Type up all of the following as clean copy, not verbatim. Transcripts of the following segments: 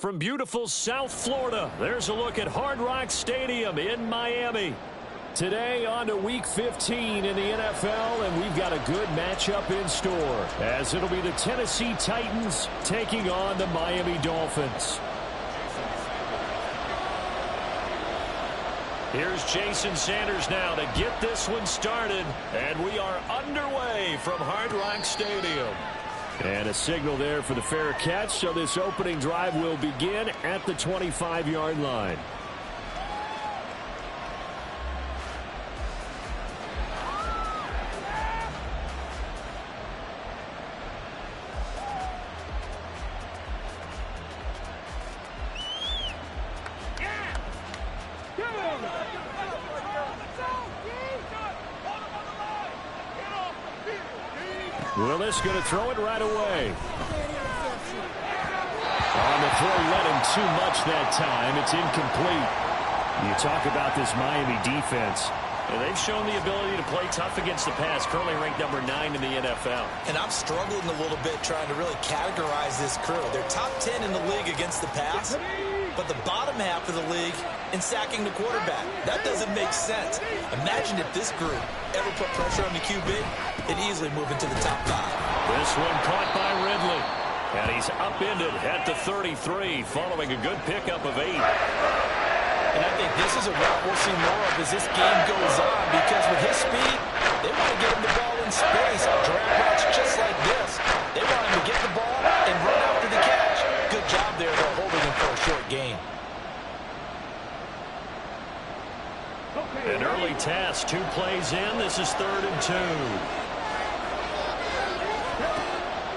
From beautiful South Florida, there's a look at Hard Rock Stadium in Miami. Today on to Week 15 in the NFL, and we've got a good matchup in store, as it'll be the Tennessee Titans taking on the Miami Dolphins. Here's Jason Sanders now to get this one started, and we are underway from Hard Rock Stadium. And a signal there for the fair catch, so this opening drive will begin at the 25-yard line. Willis going to throw it right away. On the throw, let him too much that time. It's incomplete. You talk about this Miami defense. They've shown the ability to play tough against the pass, currently ranked number 9 in the NFL. And I'm struggling a little bit trying to really categorize this crew. They're top 10 in the league against the pass, but the bottom half of the league in sacking the quarterback. That doesn't make sense. Imagine if this group ever put pressure on the QB, it'd easily move into the top 5. This one caught by Ridley. And he's upended at the 33, following a good pickup of 8. And I think this is a route we'll see more of as this game goes on, because with his speed, they want to get him the ball in space on drag routes just like this. They want him to get the ball and run after the catch. Good job there, though, holding him for a short gain. An early task, 2 plays in. This is 3rd and 2.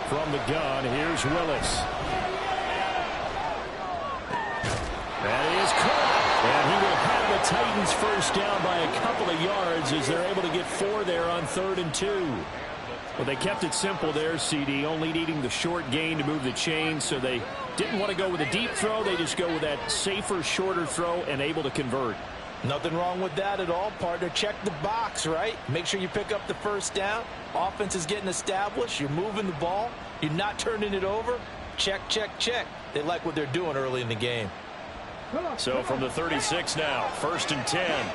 From the gun, here's Willis. That is caught. And he will have the Titans first down by a couple of yards as they're able to get 4 there on 3rd and 2. Well, they kept it simple there, CD, only needing the short gain to move the chain, so they didn't want to go with a deep throw. They just go with that safer, shorter throw and able to convert. Nothing wrong with that at all, partner. Check the box, right? Make sure you pick up the first down. Offense is getting established. You're moving the ball. You're not turning it over. Check, check, check. They like what they're doing early in the game. So from the 36 now, 1st and 10.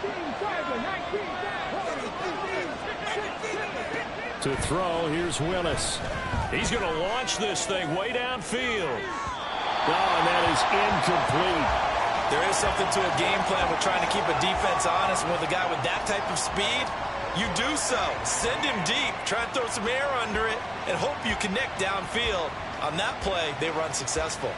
To throw, here's Willis. He's going to launch this thing way downfield. Oh, and that is incomplete. There is something to a game plan with trying to keep a defense honest. With a guy with that type of speed, you do so. Send him deep, try and throw some air under it, and hope you connect downfield. On that play, they were unsuccessful.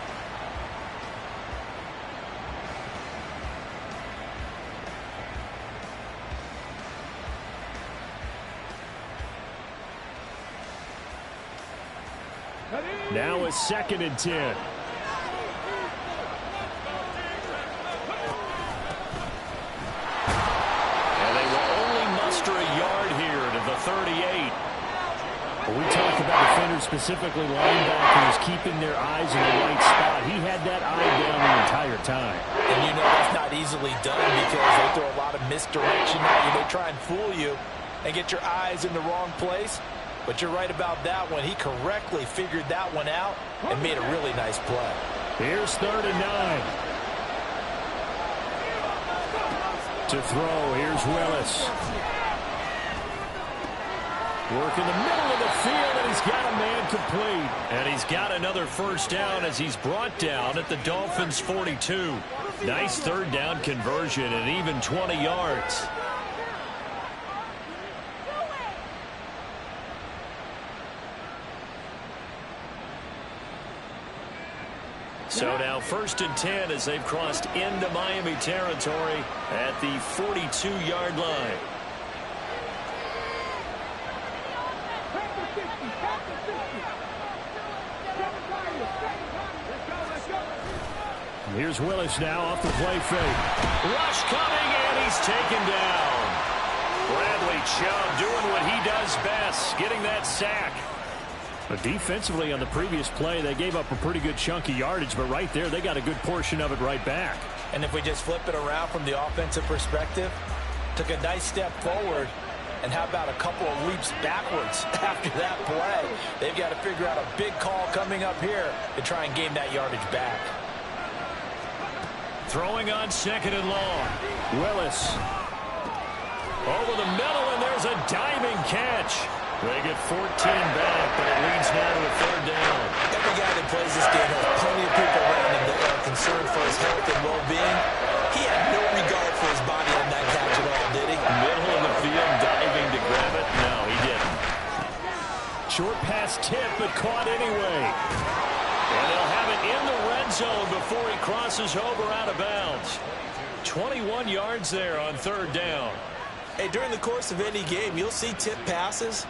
Now it's 2nd and 10. A yard here to the 38. Well, we talk about defenders, specifically linebackers, keeping their eyes in the right spot. He had that eye down the entire time. And you know that's not easily done because they throw a lot of misdirection at you. They try and fool you and get your eyes in the wrong place. But you're right about that one. He correctly figured that one out and made a really nice play. Here's 3rd and 9. To throw, here's Willis. Work in the middle of the field, and he's got a man complete. And he's got another first down as he's brought down at the Dolphins' 42. Nice 3rd down conversion and even 20 yards. So now 1st and 10 as they've crossed into Miami territory at the 42-yard line. Here's Willis now off the play fake. Rush coming, and he's taken down. Bradley Chubb doing what he does best, getting that sack. But defensively on the previous play, they gave up a pretty good chunk of yardage, but right there, they got a good portion of it right back. And if we just flip it around from the offensive perspective, took a nice step forward, and how about a couple of leaps backwards after that play? They've got to figure out a big call coming up here to try and gain that yardage back. Throwing on 2nd and long. Willis. Over the middle, and there's a diving catch. They get 14 back, but it leads now to a 3rd down. Every guy that plays this game has plenty of people around him that are concerned for his health and well-being. He had no regard for his body on that catch at all, did he? Middle of the field, diving to grab it. No, he didn't. Short pass tip, but caught anyway. And they'll have it in the red zone before he crosses over out of bounds. 21 yards there on 3rd down. Hey, during the course of any game, you'll see tip passes,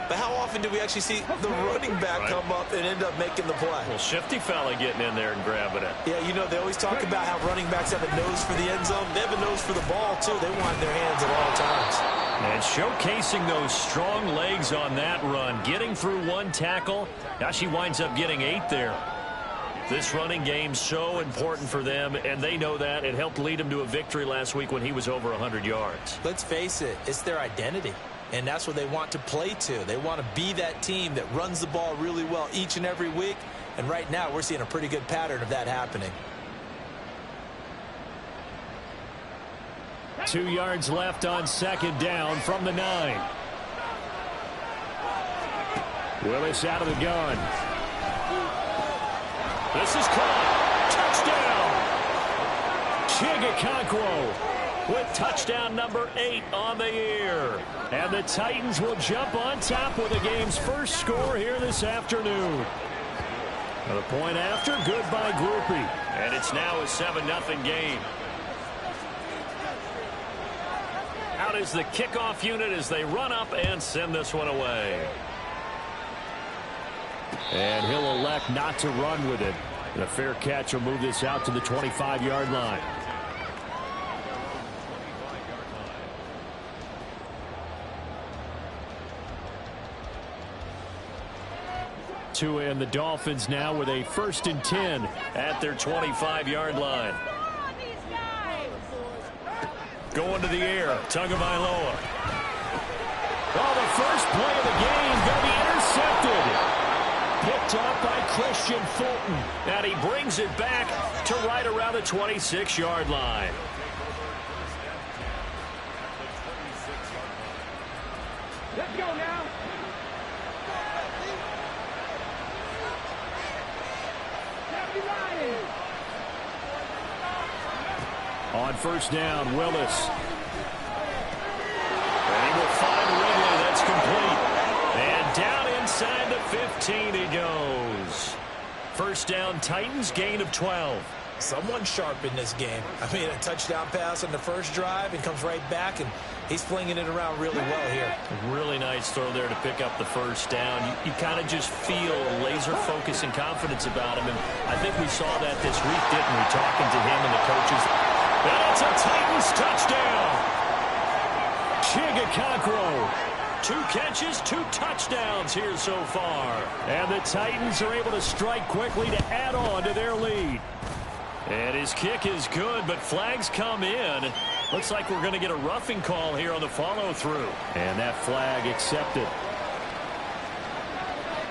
but how often do we actually see the running back come up and end up making the play? Well, shifty fella getting in there and grabbing it. Yeah, you know, they always talk about how running backs have a nose for the end zone. They have a nose for the ball, too. They want their hands at all times. And showcasing those strong legs on that run, getting through 1 tackle. Now she winds up getting 8 there. This running game's so important for them, and they know that. It helped lead them to a victory last week when he was over 100 yards. Let's face it, it's their identity, and that's what they want to play to. They want to be that team that runs the ball really well each and every week, and right now we're seeing a pretty good pattern of that happening. 2 yards left on 2nd down from the 9. Willis out of the gun. This is caught. Touchdown. Chigakonkwo with touchdown number 8 on the year. And the Titans will jump on top with the game's first score here this afternoon. The point after, good by Groupie. And it's now a 7-0 game. Out is the kickoff unit as they run up and send this one away. And he'll elect not to run with it. And a fair catch will move this out to the 25-yard line. And the Dolphins now with a 1st and 10 at their 25-yard line. Going to the air, Tagovailoa. Oh, the first play of the game going to be intercepted. Picked up by Christian Fulton. And he brings it back to right around the 26-yard line. Let's go now. On 1st down, Willis. And he will find Ridley. That's complete. And down inside the 15 he goes. 1st down, Titans, gain of 12. Someone sharp in this game. I mean, a touchdown pass on the first drive and comes right back, and he's flinging it around really well here. Really nice throw there to pick up the 1st down. You kind of just feel laser focus and confidence about him, and I think we saw that this week, didn't we, talking to him and the coaches. And it's a Titans touchdown. Chigakonkwo. 2 catches, 2 touchdowns here so far. And the Titans are able to strike quickly to add on to their lead. And his kick is good, but flags come in. Looks like we're going to get a roughing call here on the follow-through. And that flag accepted.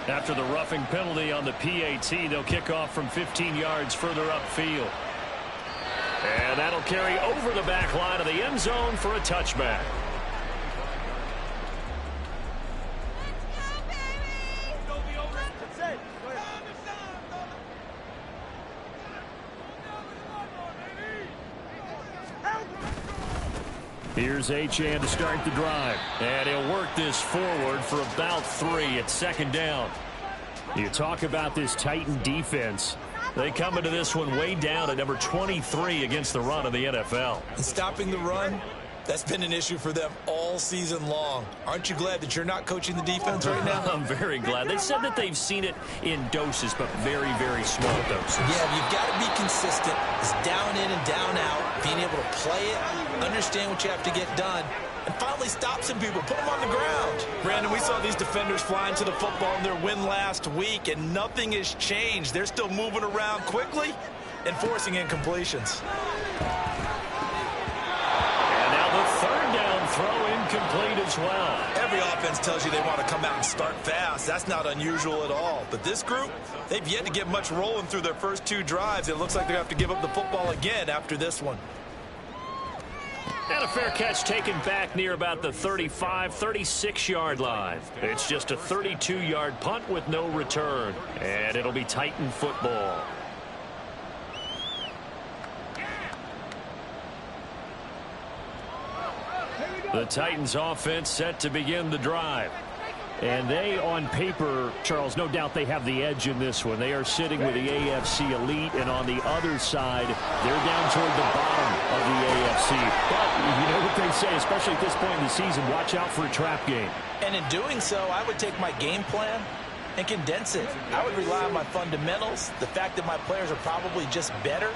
After the roughing penalty on the PAT, they'll kick off from 15 yards further upfield. And that'll carry over the back line of the end zone for a touchback. Here's Achane to start the drive. And he'll work this forward for about 3 at 2nd down. You talk about this Titan defense. They come into this one way down at number 23 against the run of the NFL. And stopping the run, that's been an issue for them all season long. Aren't you glad that you're not coaching the defense right now? I'm very glad. They said that they've seen it in doses, but very, very small doses. Yeah, you've got to be consistent. It's down in and down out, being able to play it, understand what you have to get done, and finally stop some people, put them on the ground. Brandon, we saw these defenders flying to the football in their win last week, and nothing has changed. They're still moving around quickly and forcing incompletions. And now the 3rd down throw incomplete. complete as well. Every offense tells you they want to come out and start fast. That's not unusual at all. But this group, they've yet to get much rolling through their first 2 drives. It looks like they're going to have to give up the football again after this one. And a fair catch taken back near about the 35, 36-yard line. It's just a 32-yard punt with no return. And it'll be Titan football. The Titans offense set to begin the drive. And they, on paper, Charles, no doubt they have the edge in this one. They are sitting with the AFC elite, and on the other side, they're down toward the bottom of the AFC. But you know what they say, especially at this point in the season, watch out for a trap game. And in doing so, I would take my game plan and condense it. I would rely on my fundamentals, the fact that my players are probably just better,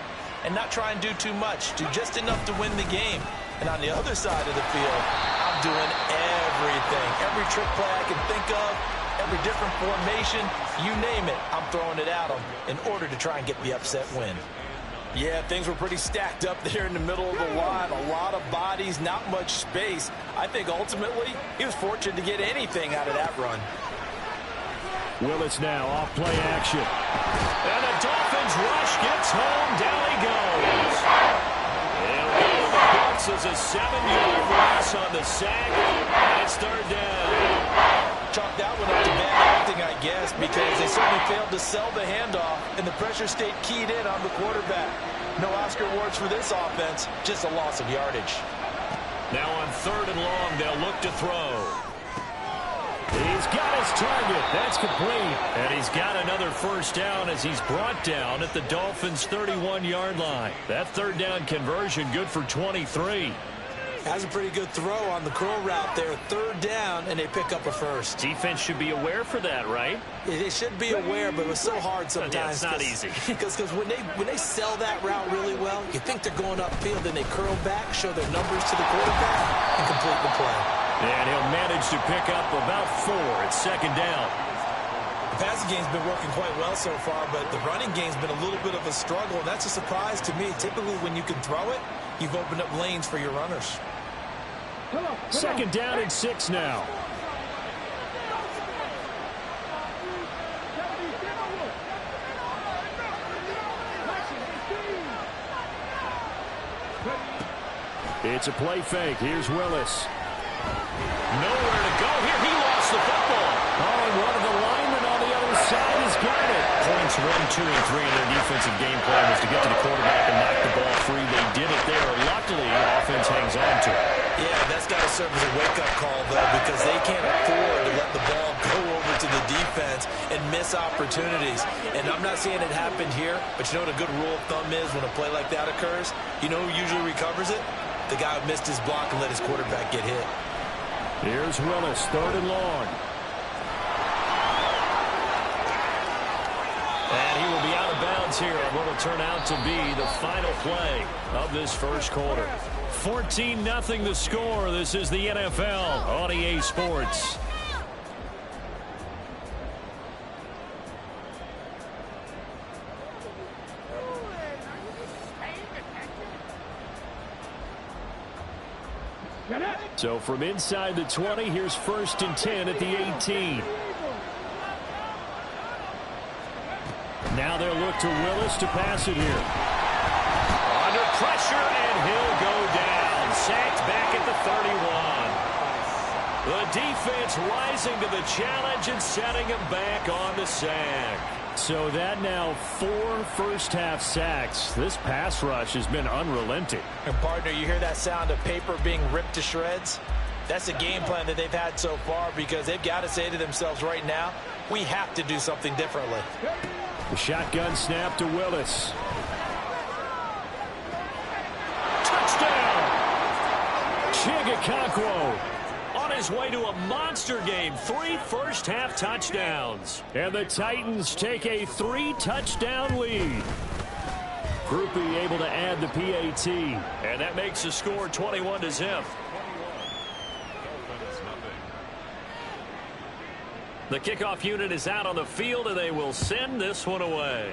and not try and do too much, do just enough to win the game. And on the other side of the field, I'm doing everything. Every trick play I can think of, every different formation, you name it, I'm throwing it at them in order to try and get the upset win. Yeah, things were pretty stacked up there in the middle of the line. A lot of bodies, not much space. I think ultimately he was fortunate to get anything out of that run. Willis now off play action. And the Dolphins rush gets home. Down he goes. It'll go to the books as a 7-yard loss on the sack. And it's 3rd down. Chalk that one up to bad acting, I guess, because they certainly failed to sell the handoff, and the pressure stayed keyed in on the quarterback. No Oscar awards for this offense, just a loss of yardage. Now on 3rd and long, they'll look to throw. He's got his target. That's complete. And he's got another 1st down as he's brought down at the Dolphins' 31-yard line. That 3rd down conversion good for 23. That's a pretty good throw on the curl route there. 3rd down, and they pick up a 1st. Defense should be aware for that, right? Yeah, they should be aware, but it was so hard sometimes. Yeah, it's not easy. Because when they sell that route really well, you think they're going upfield, then they curl back, show their numbers to the quarterback, and complete the play. And he'll manage to pick up about 4 at 2nd down. The passing game's been working quite well so far, but the running game's been a little bit of a struggle, and that's a surprise to me. Typically, when you can throw it, you've opened up lanes for your runners. 2nd down and 6 now. It's a play fake. Here's Willis. Nowhere to go here. He lost the football. Oh, and one of the linemen on the other side has got it. Points 1, 2, and 3 in their defensive game plan was to get to the quarterback and knock the ball free. They did it there. Luckily, offense hangs on to it. Yeah, that's got to serve as a wake-up call, though, because they can't afford to let the ball go over to the defense and miss opportunities. And I'm not saying it happened here, but you know what a good rule of thumb is when a play like that occurs? You know who usually recovers it? The guy who missed his block and let his quarterback get hit. Here's Willis, 3rd and long. And he will be out of bounds here on what will turn out to be the final play of this 1st quarter. 14-0 the score. This is the NFL on EA Sports. So from inside the 20, here's 1st and 10 at the 18. Now they'll look to Willis to pass it here. Under pressure, and he'll go down. Sacked back at the 31. The defense rising to the challenge and setting him back on the sack. So that now 4 first-half sacks. This pass rush has been unrelenting. And, partner, you hear that sound of paper being ripped to shreds? That's a game plan that they've had so far because they've got to say to themselves right now, we have to do something differently. The shotgun snap to Willis. Touchdown! Chigakonkwo on his way to a monster game. 3 first-half touchdowns. And the Titans take a 3-touchdown lead. Groupie able to add the PAT. And that makes the score 21-0. The kickoff unit is out on the field, and they will send this one away.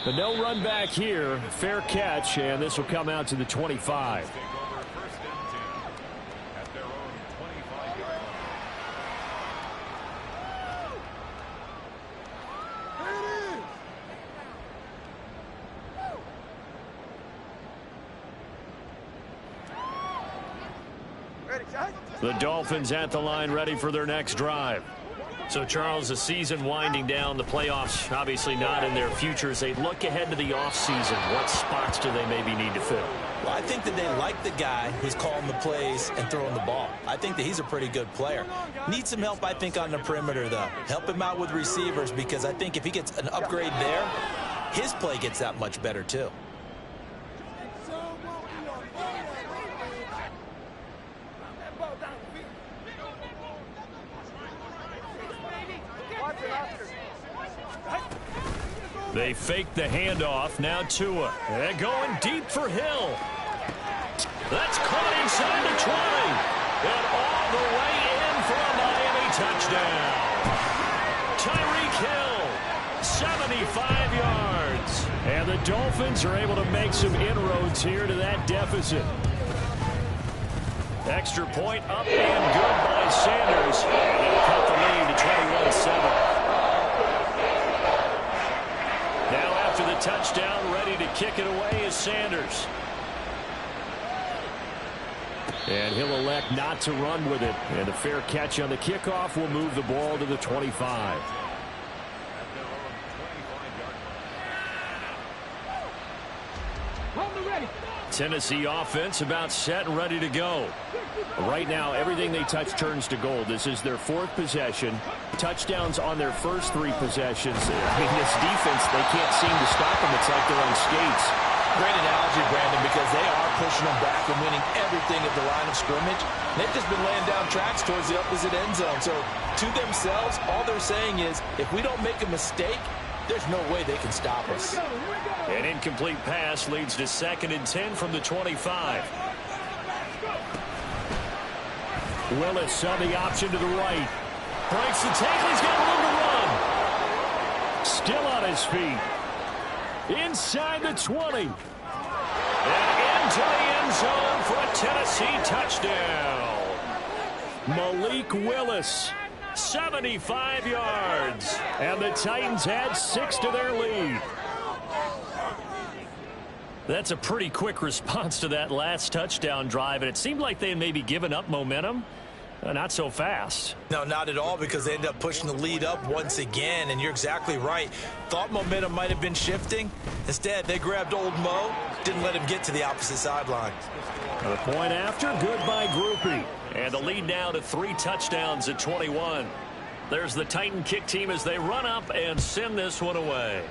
But no run back here. Fair catch, and this will come out to the 25. The Dolphins at the line ready for their next drive. So, Charles, the season winding down, the playoffs obviously not in their future. As they look ahead to the offseason, what spots do they maybe need to fill? Well, I think that they like the guy who's calling the plays and throwing the ball. I think that he's a pretty good player. Needs some help, I think, on the perimeter, though. Help him out with receivers, because I think if he gets an upgrade there, his play gets that much better, too. They fake the handoff. Now Tua. They're going deep for Hill. That's caught inside the 20. And all the way in for a Miami touchdown. Tyreek Hill, 75 yards. And the Dolphins are able to make some inroads here to that deficit. Extra point up and good by Sanders. They'll cut the lead to 21-7. Now after the touchdown, ready to kick it away is Sanders. And he'll elect not to run with it. And a fair catch on the kickoff will move the ball to the 25. Tennessee offense about set and ready to go. Right now, everything they touch turns to gold. This is their fourth possession. Touchdowns on their first three possessions. I mean, this defense, they can't seem to stop them. It's like they're on skates. Great analogy, Brandon, because they are pushing them back and winning everything at the line of scrimmage. They've just been laying down tracks towards the opposite end zone. So to themselves, all they're saying is, if we don't make a mistake, there's no way they can stop us. An incomplete pass leads to 2nd and 10 from the 25. Willis on the option to the right. Breaks the tackle. He's got room to run. Still on his feet. Inside the 20. And into the end zone for a Tennessee touchdown. Malik Willis. 75 yards. And the Titans add 6 to their lead. That's a pretty quick response to that last touchdown drive, and it seemed like they had maybe given up momentum. Not so fast. No, not at all, because they ended up pushing the lead up once again, and you're exactly right. Thought momentum might have been shifting. Instead, they grabbed old Mo, didn't let him get to the opposite sideline. The point after, good by Groupie. And the lead now to 3 touchdowns at 21. There's the Titan kick team as they run up and send this one away.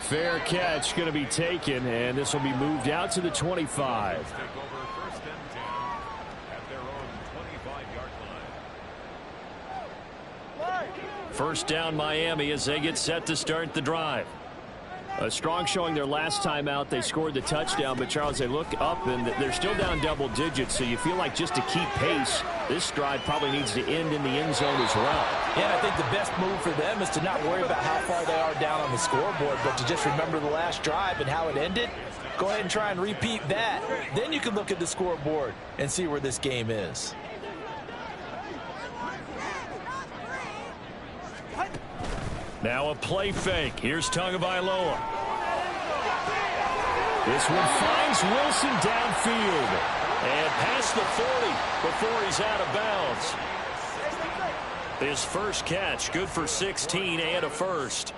Fair catch going to be taken, and this will be moved out to the 25. First down Miami as they get set to start the drive. A strong showing their last time out. They scored the touchdown, but Charles, they look up and they're still down double digits, so you feel like just to keep pace, this drive probably needs to end in the end zone as well. Yeah, I think the best move for them is to not worry about how far they are down on the scoreboard, but to just remember the last drive and how it ended. Go ahead and try and repeat that. Then you can look at the scoreboard and see where this game is. Now a play fake. Here's Tagovailoa. This one finds Wilson downfield. And past the 40 before he's out of bounds. His first catch, good for 16 and a first.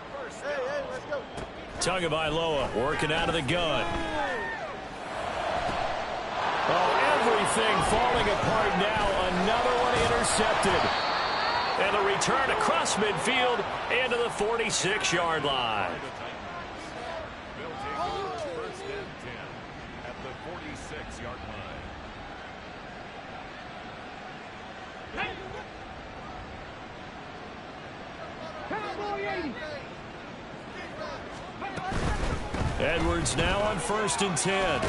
Tagovailoa working out of the gun. Oh, everything falling apart now. Another one intercepted. And a return across midfield into the 46-yard line. First and 10 at the 46-yard line. Edwards now on 1st and 10.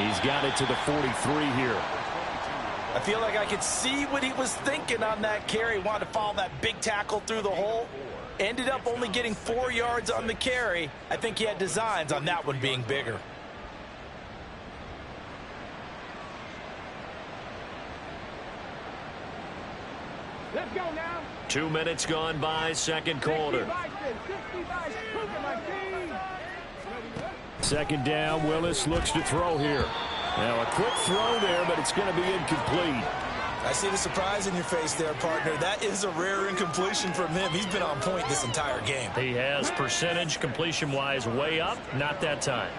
He's got it to the 43 here. I feel like I could see what he was thinking on that carry. Wanted to follow that big tackle through the hole. Ended up only getting 4 yards on the carry. I think he had designs on that one being bigger. Let's go now. 2 minutes gone by, second quarter. Second down, Willis looks to throw here. Now a quick throw there, but it's going to be incomplete. I see the surprise in your face there, partner. That is a rare incompletion from him. He's been on point this entire game. He has percentage completion-wise way up, not that time.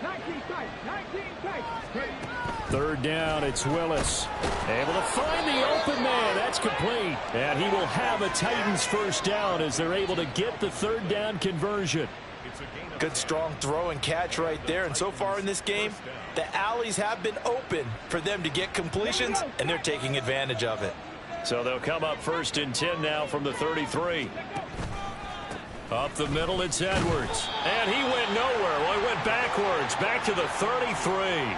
19 Titans, 19 Titans. Third down, it's Willis. Able to find the open man. That's complete. And he will have a Titans first down as they're able to get the third down conversion. Good strong throw and catch right there. And so far in this game, the alleys have been open for them to get completions, and they're taking advantage of it. So they'll come up first and 10 now from the 33. Up the middle, it's Edwards. And he went nowhere. Well, he went backwards, back to the 33.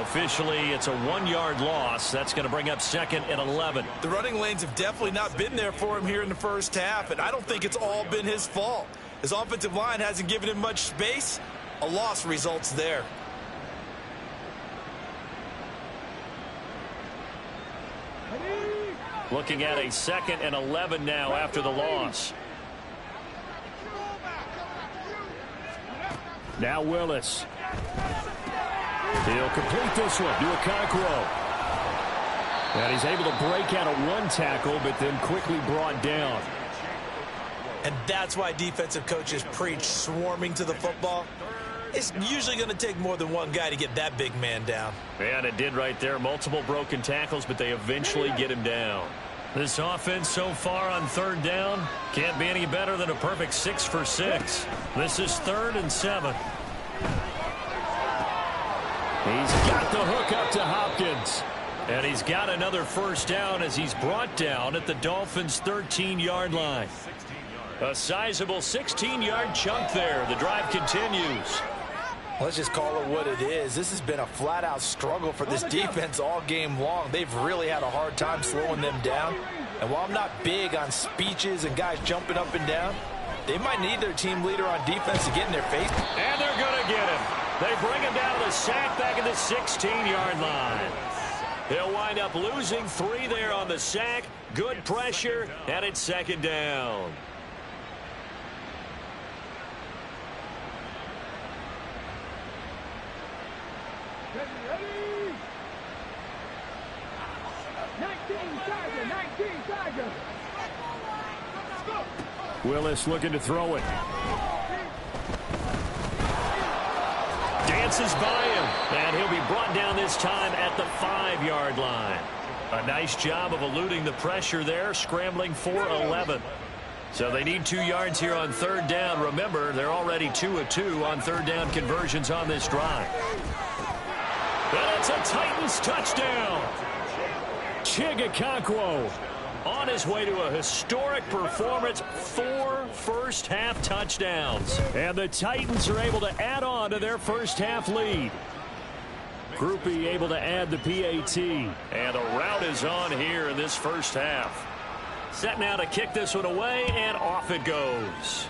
Officially, it's a 1-yard loss. That's going to bring up second and 11. The running lanes have definitely not been there for him here in the first half, and I don't think it's all been his fault. His offensive line hasn't given him much space. A loss results there. Looking at a second and 11 now after the loss. Now Willis. He'll complete this one to Okonkwo. And he's able to break out of one tackle, but then quickly brought down. And that's why defensive coaches preach swarming to the football. It's usually going to take more than one guy to get that big man down. And it did right there. Multiple broken tackles, but they eventually get him down. This offense so far on third down can't be any better than a perfect 6 for 6. This is 3rd and 7. He's got the hook up to Hopkins. And he's got another first down as he's brought down at the Dolphins' 13-yard line. A sizable 16-yard chunk there. The drive continues. Let's just call it what it is. This has been a flat-out struggle for this defense all game long. They've really had a hard time slowing them down. And while I'm not big on speeches and guys jumping up and down, they might need their team leader on defense to get in their face. And they're going to get him. They bring him down to the sack back at the 16-yard line. He'll wind up losing 3 there on the sack. Good pressure, and it's second down. Ready? 19 Tigers. Willis looking to throw it. Dances by him, and he'll be brought down this time at the 5-yard line. A nice job of eluding the pressure there, scrambling for 11. So they need 2 yards here on third down. Remember, they're already 2 of 2 on third down conversions on this drive. That's a Titans touchdown. Okonkwo on his way to a historic performance, 4 first-half touchdowns. And the Titans are able to add on to their first-half lead. Groupie able to add the PAT. And the route is on here in this first half. Set now to kick this one away, and off it goes.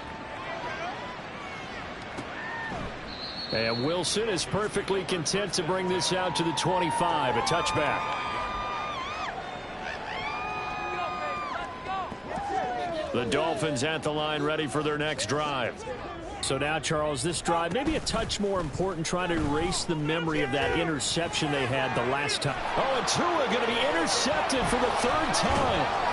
And Wilson is perfectly content to bring this out to the 25, a touchback. The Dolphins at the line ready for their next drive. So now, Charles, this drive maybe a touch more important, trying to erase the memory of that interception they had the last time. Oh, and Tua going to be intercepted for the 3rd time.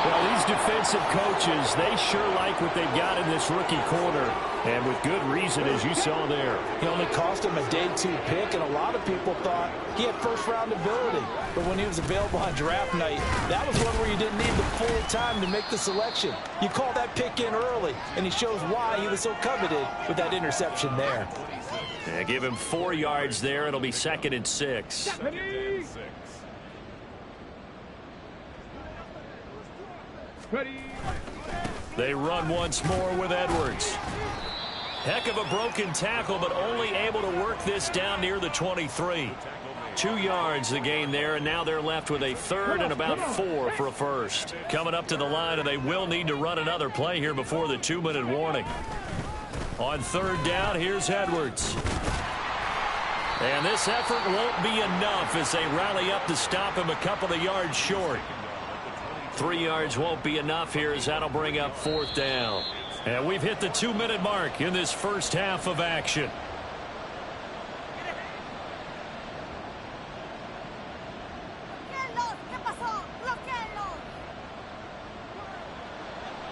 Well, these defensive coaches, they sure like what they've got in this rookie corner, and with good reason, as you saw there. He only cost him a day 2 pick, and a lot of people thought he had first-round ability. But when he was available on draft night, that was one where you didn't need the full time to make the selection. You call that pick in early, and he shows why he was so coveted with that interception there. Yeah, give him 4 yards there. It'll be 2nd and 6. Ready? They run once more with Edwards. Heck of a broken tackle, but only able to work this down near the 23. 2 yards the gain there, and now they're left with a 3rd and about 4 for a first. Coming up to the line, and they will need to run another play here before the 2-minute warning. On 3rd down, here's Edwards. And this effort won't be enough as they rally up to stop him a couple of yards short. 3 yards won't be enough here as that'll bring up 4th down. And we've hit the 2-minute mark in this first half of action.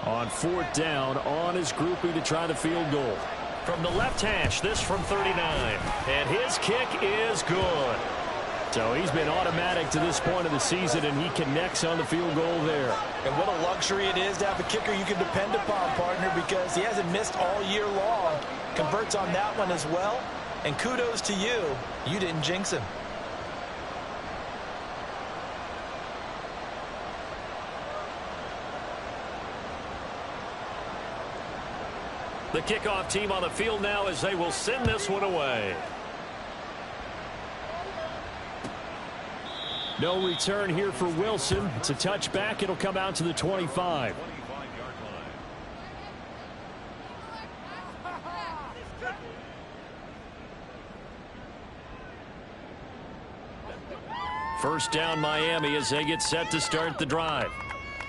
On 4th down, on his groupie to try the field goal. From the left hash, this from 39. And his kick is good. So he's been automatic to this point of the season, and he connects on the field goal there. And what a luxury it is to have a kicker you can depend upon, partner, because he hasn't missed all year long. Converts on that one as well. And kudos to you. You didn't jinx him. The kickoff team on the field now as they will send this one away. No return here for Wilson. It's a touchback. It'll come out to the 25. First down Miami as they get set to start the drive.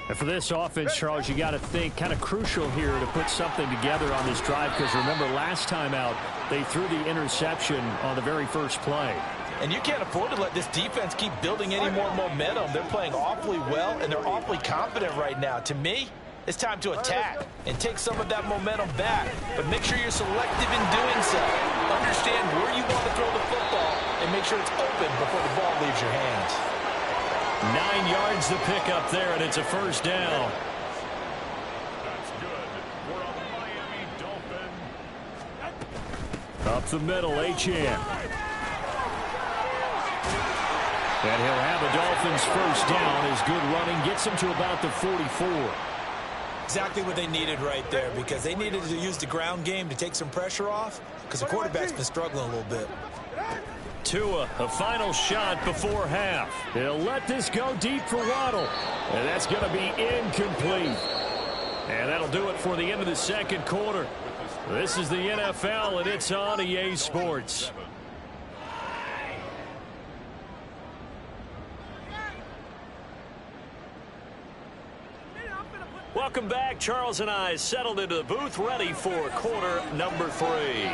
And for this offense, Charles, you got to think kind of crucial here to put something together on this drive, because remember last time out they threw the interception on the very first play. And you can't afford to let this defense keep building any more momentum. They're playing awfully well, and they're awfully confident right now. To me, it's time to attack and take some of that momentum back. But make sure you're selective in doing so. Understand where you want to throw the football and make sure it's open before the ball leaves your hands. 9 yards to pick up there, and it's a first down. That's good for a Miami Dolphin. Up the middle, Achane. And he'll have a Dolphins first down. His good running gets him to about the 44. Exactly what they needed right there, because they needed to use the ground game to take some pressure off, because the quarterback's been struggling a little bit. Tua, a final shot before half. He'll let this go deep for Waddle. And that's going to be incomplete. And that'll do it for the end of the second quarter. This is the NFL, and it's on EA Sports. Welcome back. Charles and I settled into the booth, ready for quarter number 3.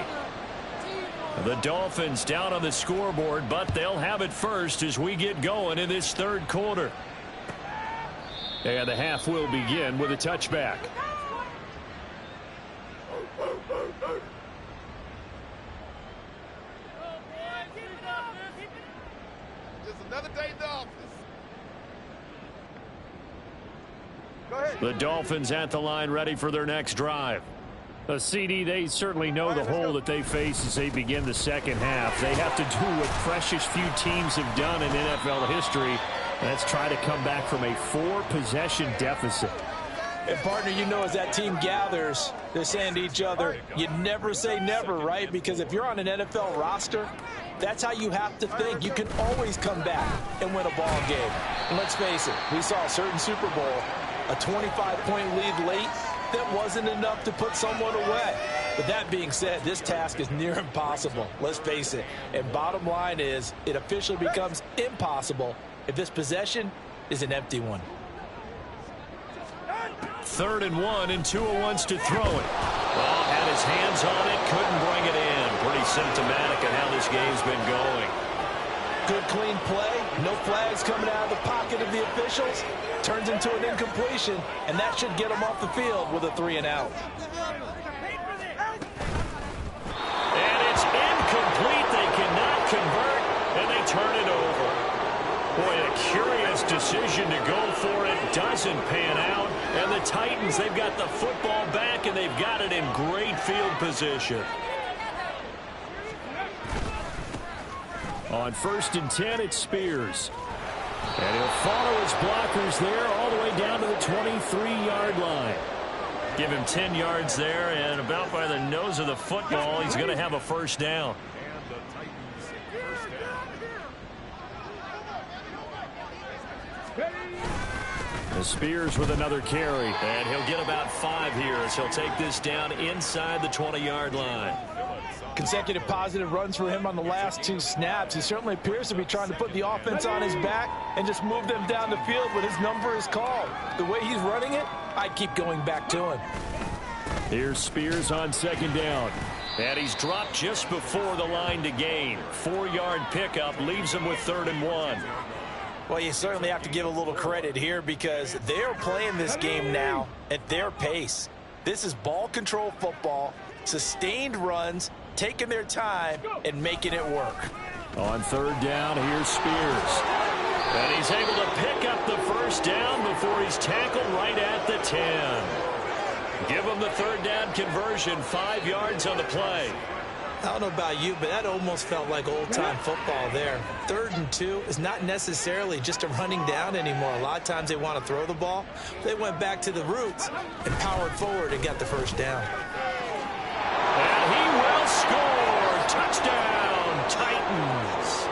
The Dolphins down on the scoreboard, but they'll have it first as we get going in this third quarter. And the half will begin with a touchback. Just another day in the office. The Dolphins at the line, ready for their next drive. A CD, they certainly know the hole that they face as they begin the second half. They have to do what precious few teams have done in NFL history. That's try to come back from a 4-possession deficit. And, partner, you know as that team gathers, they're saying to each other, you never say never, right? Because if you're on an NFL roster, that's how you have to think. You can always come back and win a ball game. And let's face it, we saw a certain Super Bowl, a 25-point lead late. That wasn't enough to put someone away. But that being said, this task is near impossible. Let's face it. And bottom line is, it officially becomes impossible if this possession is an empty one. 3rd and 1, and Tua wants to throw it. Well, had his hands on it, couldn't bring it in. Pretty symptomatic of how this game's been going. Good, clean play. No flags coming out of the pocket of the officials. Turns into an incompletion, and that should get them off the field with a 3-and-out. And it's incomplete. They cannot convert, and they turn it over. Boy, a curious decision to go for it. Doesn't pan out. And the Titans, they've got the football back, and they've got it in great field position. On 1st and 10, it's Spears. And he'll follow his blockers there all the way down to the 23-yard line. Give him 10 yards there, and about by the nose of the football, he's going to have a first down. And the Titans first down. The Spears with another carry. And he'll get about 5 here as he'll take this down inside the 20-yard line. Consecutive positive runs for him on the last 2 snaps. He certainly appears to be trying to put the offense on his back and just move them down the field when his number is called. The way he's running it, I keep going back to him. Here's Spears on 2nd down. And he's dropped just before the line to gain. 4-yard pickup leaves him with 3rd and 1. Well, you certainly have to give a little credit here because they're playing this game now at their pace. This is ball control football, sustained runs, taking their time, and making it work. On third down, here's Spears. And he's able to pick up the first down before he's tackled right at the 10. Give him the third down conversion, 5 yards on the play. I don't know about you, but that almost felt like old-time football there. 3rd and 2 is not necessarily just a running down anymore. A lot of times they want to throw the ball. They went back to the roots and powered forward and got the first down. And he will score. Touchdown, Titans.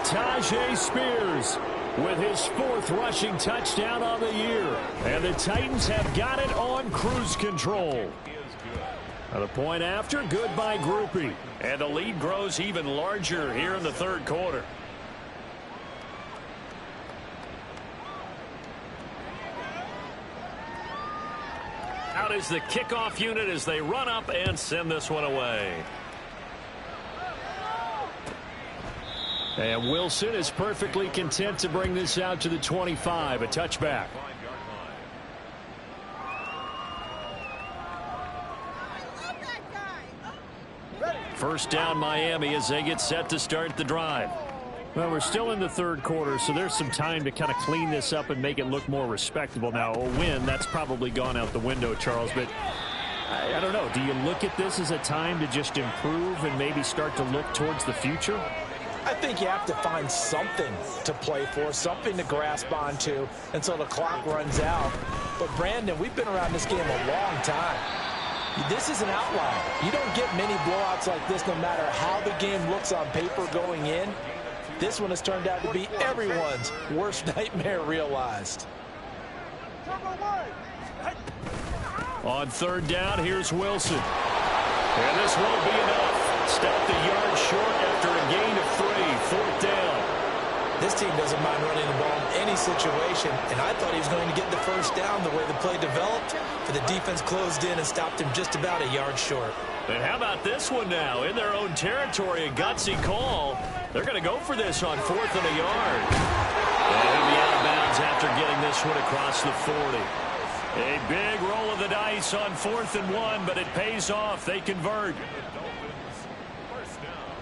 Tyjae Spears with his 4th rushing touchdown on the year. And the Titans have got it on cruise control. Now the point after, good by Groupie. And the lead grows even larger here in the 3rd quarter. Out is the kickoff unit as they run up and send this one away. And Wilson is perfectly content to bring this out to the 25, a touchback. First down Miami as they get set to start the drive. Well, we're still in the 3rd quarter, so there's some time to kind of clean this up and make it look more respectable. Now, a win, that's probably gone out the window, Charles, but I don't know. Do you look at this as a time to just improve and maybe start to look towards the future? I think you have to find something to play for, something to grasp onto until the clock runs out. But, Brandon, we've been around this game a long time. This is an outlier. You don't get many blowouts like this no matter how the game looks on paper going in. This one has turned out to be everyone's worst nightmare realized. On 3rd down, here's Wilson. And this won't be enough. Stopped a yard short after a gain of 3. 4th down. This team doesn't mind running the ball in any situation, and I thought he was going to get the first down the way the play developed, but the defense closed in and stopped him just about a yard short. And how about this one now? In their own territory, a gutsy call. They're going to go for this on 4th and a yard. And he'll be out of bounds after getting this one across the 40. A big roll of the dice on 4th and 1, but it pays off. They convert. First down.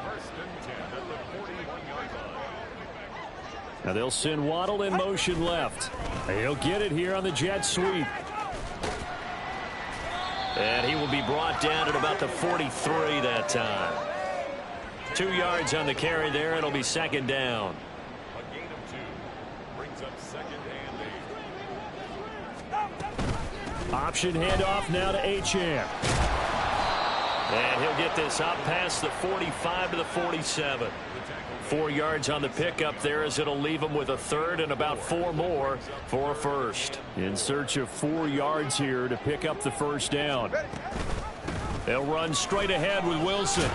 1st and 10 at the 41-yard line. Now they'll send Waddle in motion left. He'll get it here on the jet sweep. And he will be brought down at about the 43 that time. 2 yards on the carry there. It'll be 2nd down. A gain of 2 brings up 2nd and 8. Option handoff now to Achane. And he'll get this up past the 45 to the 47. 4 yards on the pickup there as it'll leave him with a 3rd and about 4 more for a 1st. In search of 4 yards here to pick up the first down. They'll run straight ahead with Wilson.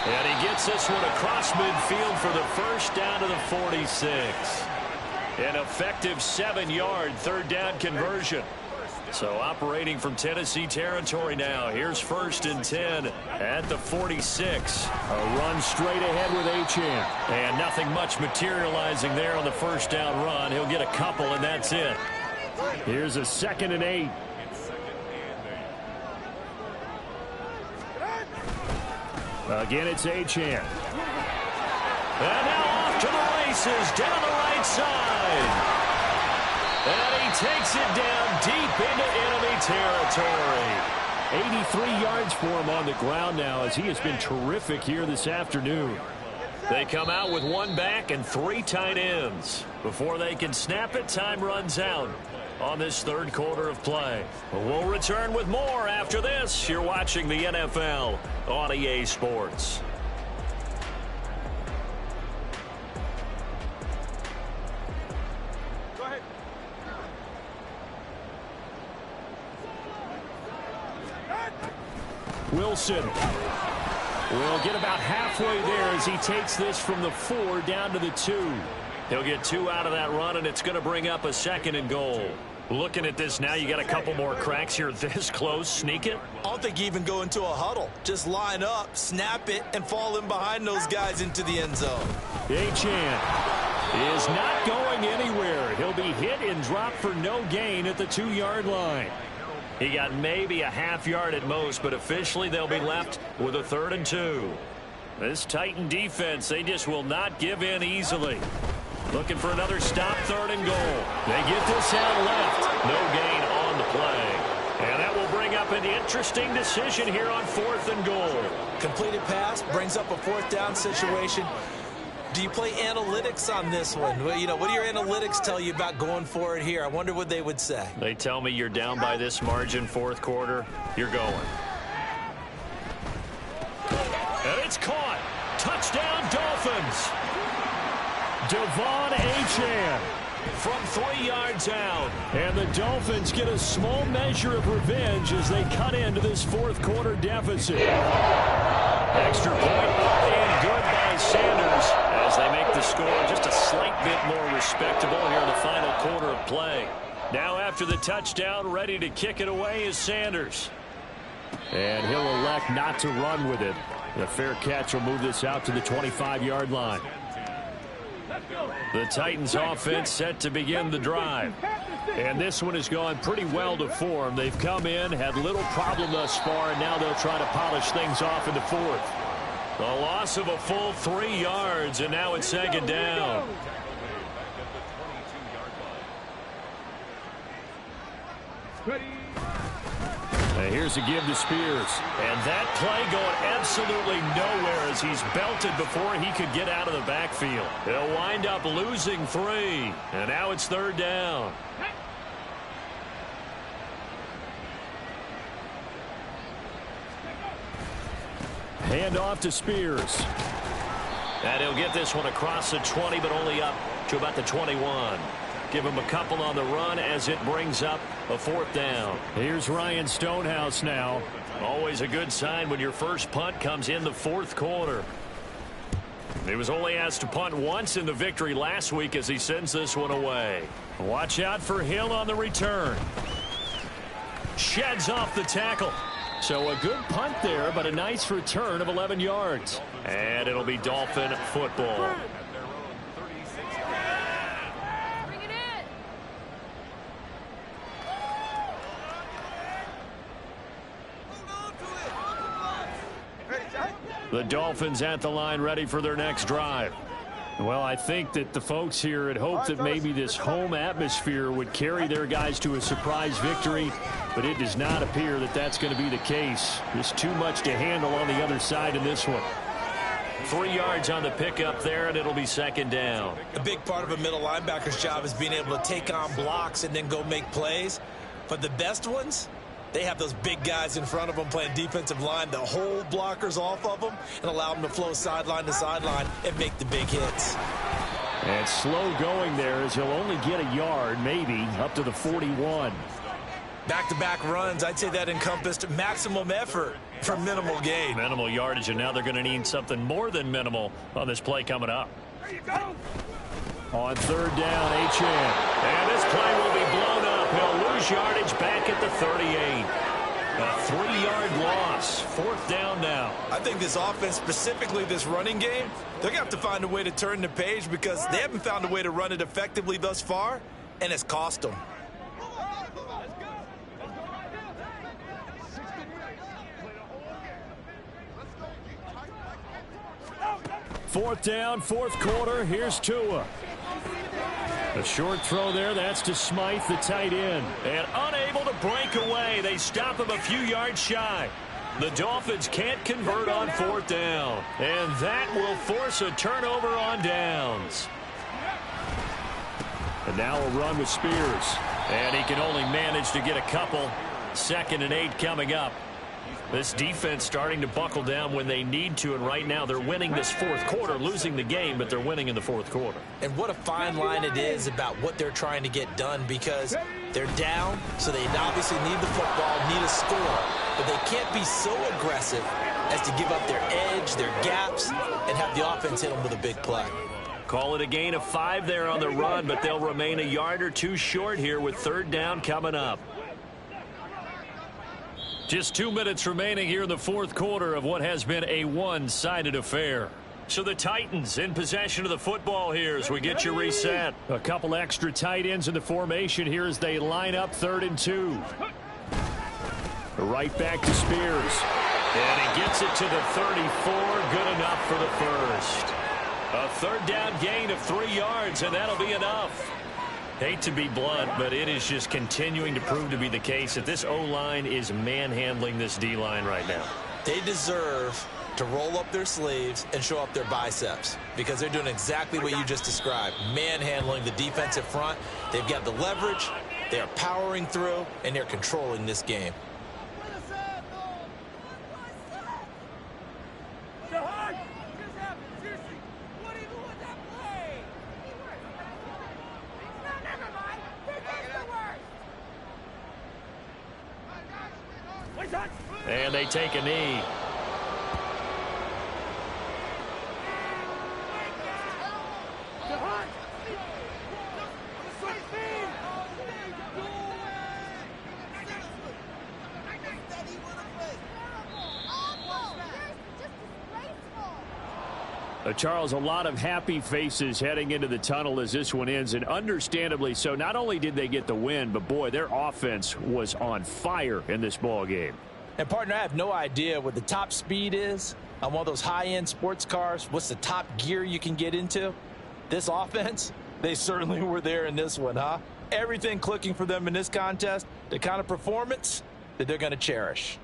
And he gets this one across midfield for the first down to the 46. An effective 7-yard 3rd down conversion. So operating from Tennessee territory now. Here's 1st and 10 at the 46. A run straight ahead with Achane. And nothing much materializing there on the first down run. He'll get a couple, and that's it. Here's a 2nd and 8. Again, it's Achane. And now off to the races down the right side. And he takes it down deep into enemy territory. 83 yards for him on the ground now as he has been terrific here this afternoon. They come out with 1 back and 3 tight ends. Before they can snap it, time runs out on this 3rd quarter of play. We'll return with more after this. You're watching the NFL on EA Sports. Wilson will get about halfway there as he takes this from the 4 down to the 2. He'll get 2 out of that run, and it's going to bring up a 2nd and goal. Looking at this now, you got a couple more cracks here this close. Sneak it. I don't think you even go into a huddle. Just line up, snap it, and fall in behind those guys into the end zone. Achane is not going anywhere. He'll be hit and dropped for no gain at the 2-yard line. He got maybe a half yard at most, but officially they'll be left with a 3rd and 2. This Titan defense, they just will not give in easily. Looking for another stop, 3rd and goal. They get this out left. No gain on the play. And that will bring up an interesting decision here on 4th and goal. Completed pass brings up a 4th down situation. Do you play analytics on this one? Well, what do your analytics tell you about going for it here? I wonder what they would say. They tell me you're down by this margin, 4th quarter. You're going. And it's caught. Touchdown, Dolphins. Devon Achane from 3 yards out. And the Dolphins get a small measure of revenge as they cut into this 4th quarter deficit. Extra point up and good by Sanders as they make the score just a slight bit more respectable here in the final quarter of play. Now after the touchdown, ready to kick it away is Sanders. And he'll elect not to run with it. The fair catch will move this out to the 25-yard line. The Titans offense set to begin the drive. And this one has gone pretty well to form. They've come in, had little problem thus far, and now they'll try to polish things off in the 4th. The loss of a full 3 yards, and now it's 2nd down. And here's a give to Spears. And that play going absolutely nowhere as he's belted before he could get out of the backfield. He'll wind up losing 3. And now it's 3rd down. Hand off to Spears. And he'll get this one across the 20, but only up to about the 21. Give him a couple on the run as it brings up a 4th down. Here's Ryan Stonehouse now. Always a good sign when your first punt comes in the 4th quarter. He was only asked to punt once in the victory last week as he sends this one away. Watch out for Hill on the return. Sheds off the tackle. So a good punt there, but a nice return of 11 yards. And it'll be Dolphin football. The Dolphins at the line ready for their next drive. Well, I think that the folks here had hoped that maybe this home atmosphere would carry their guys to a surprise victory, but it does not appear that that's going to be the case. There's too much to handle on the other side in this one. 3 yards on the pickup there, and it'll be 2nd down. A big part of a middle linebacker's job is being able to take on blocks and then go make plays. But the best ones, they have those big guys in front of them playing defensive line to hold blockers off of them and allow them to flow sideline to sideline and make the big hits. And slow going there as he'll only get a yard, maybe, up to the 41. Back-to-back runs, I'd say that encompassed maximum effort for minimal gain. Minimal yardage, and now they're going to need something more than minimal on this play coming up. There you go. On 3rd down, Achane. And this play will be blown up. He'll lose yardage back at the 38. A 3-yard loss. 4th down now. I think this offense, specifically this running game, they're going to have to find a way to turn the page because they haven't found a way to run it effectively thus far, and it's cost them. Fourth down, 4th quarter. Here's Tua. A short throw there. That's to Smythe, the tight end. And unable to break away. They stop him a few yards shy. The Dolphins can't convert on 4th down. And that will force a turnover on downs. And now a run with Spears. And he can only manage to get a couple. 2nd and 8 coming up. This defense starting to buckle down when they need to, and right now they're winning this 4th quarter, losing the game, but they're winning in the 4th quarter. And what a fine line it is about what they're trying to get done because they're down, so they obviously need the football, need a score, but they can't be so aggressive as to give up their edge, their gaps, and have the offense hit them with a big play. Call it a gain of 5 there on the run, but they'll remain a yard or 2 short here with 3rd down coming up. Just 2 minutes remaining here in the 4th quarter of what has been a one-sided affair. So the Titans in possession of the football here as we get you reset. A couple extra tight ends in the formation here as they line up 3rd and 2. Right back to Spears. And he gets it to the 34. Good enough for the first. A 3rd down gain of 3 yards, and that'll be enough. Hate to be blunt, but it is just continuing to prove to be the case that this O-line is manhandling this D-line right now. They deserve to roll up their sleeves and show up their biceps because they're doing exactly what you just described, manhandling the defensive front. They've got the leverage, they are powering through, and they're controlling this game. And they take a knee. Charles, a lot of happy faces heading into the tunnel as this one ends, and understandably so. Not only did they get the win, but boy, their offense was on fire in this ball game. And partner, I have no idea what the top speed is on one of those high-end sports cars. What's the top gear you can get into? This offense, they certainly were there in this one, huh? Everything clicking for them in this contest, the kind of performance that they're going to cherish.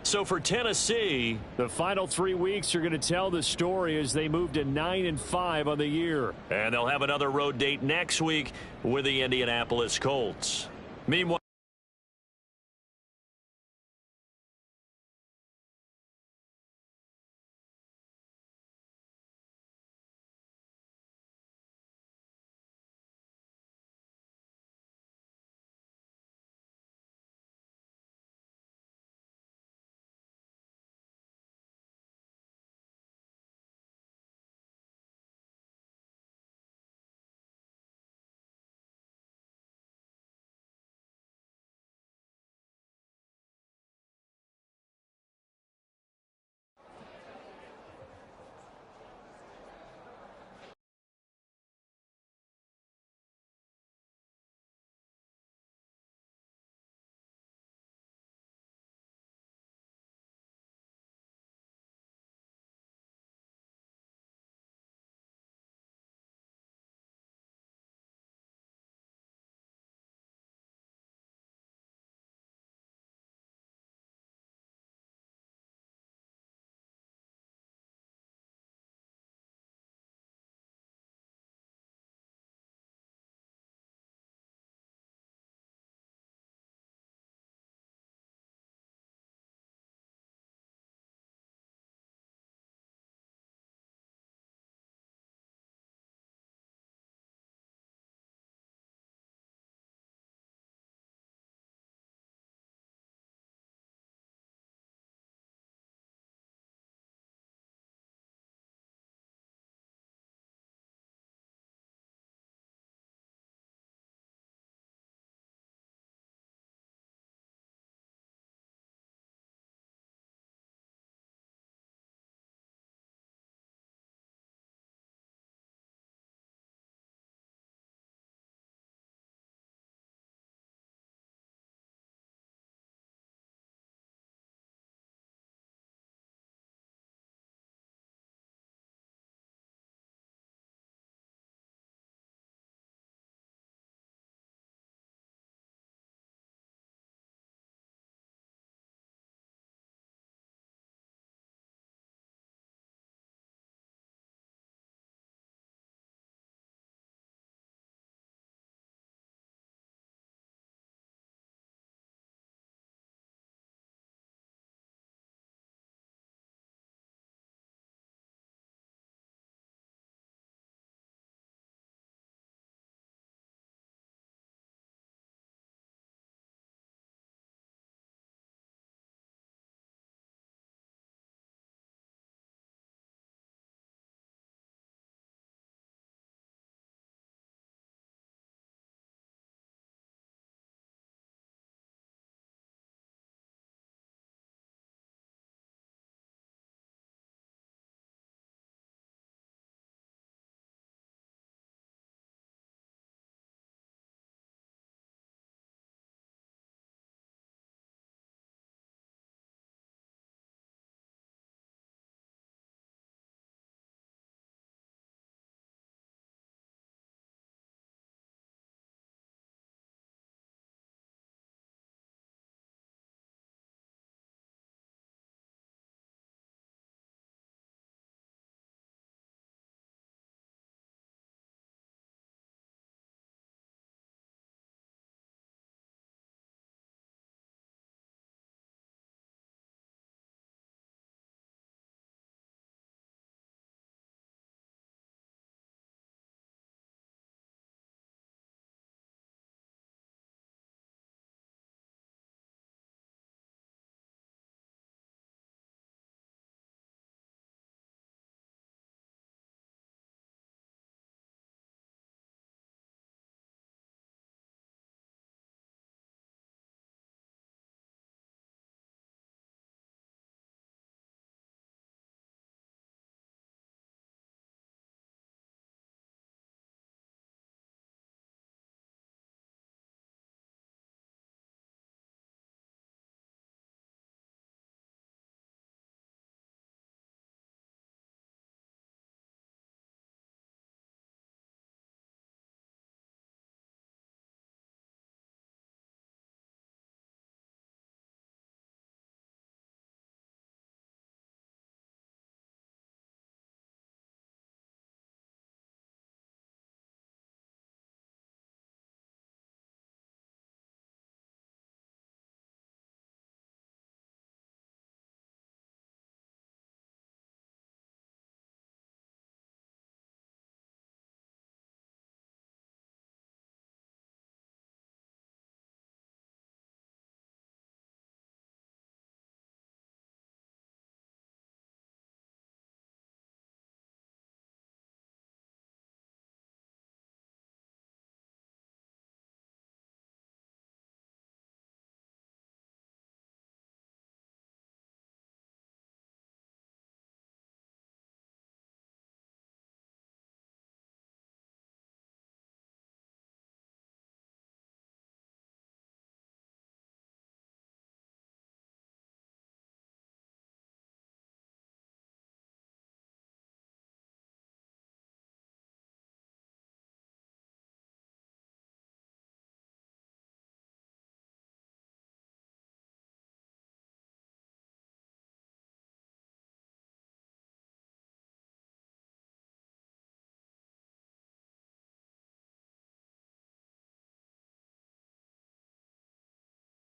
So for Tennessee, the final 3 weeks are going to tell the story as they move to 9-5 on the year. And they'll have another road date next week with the Indianapolis Colts. Meanwhile,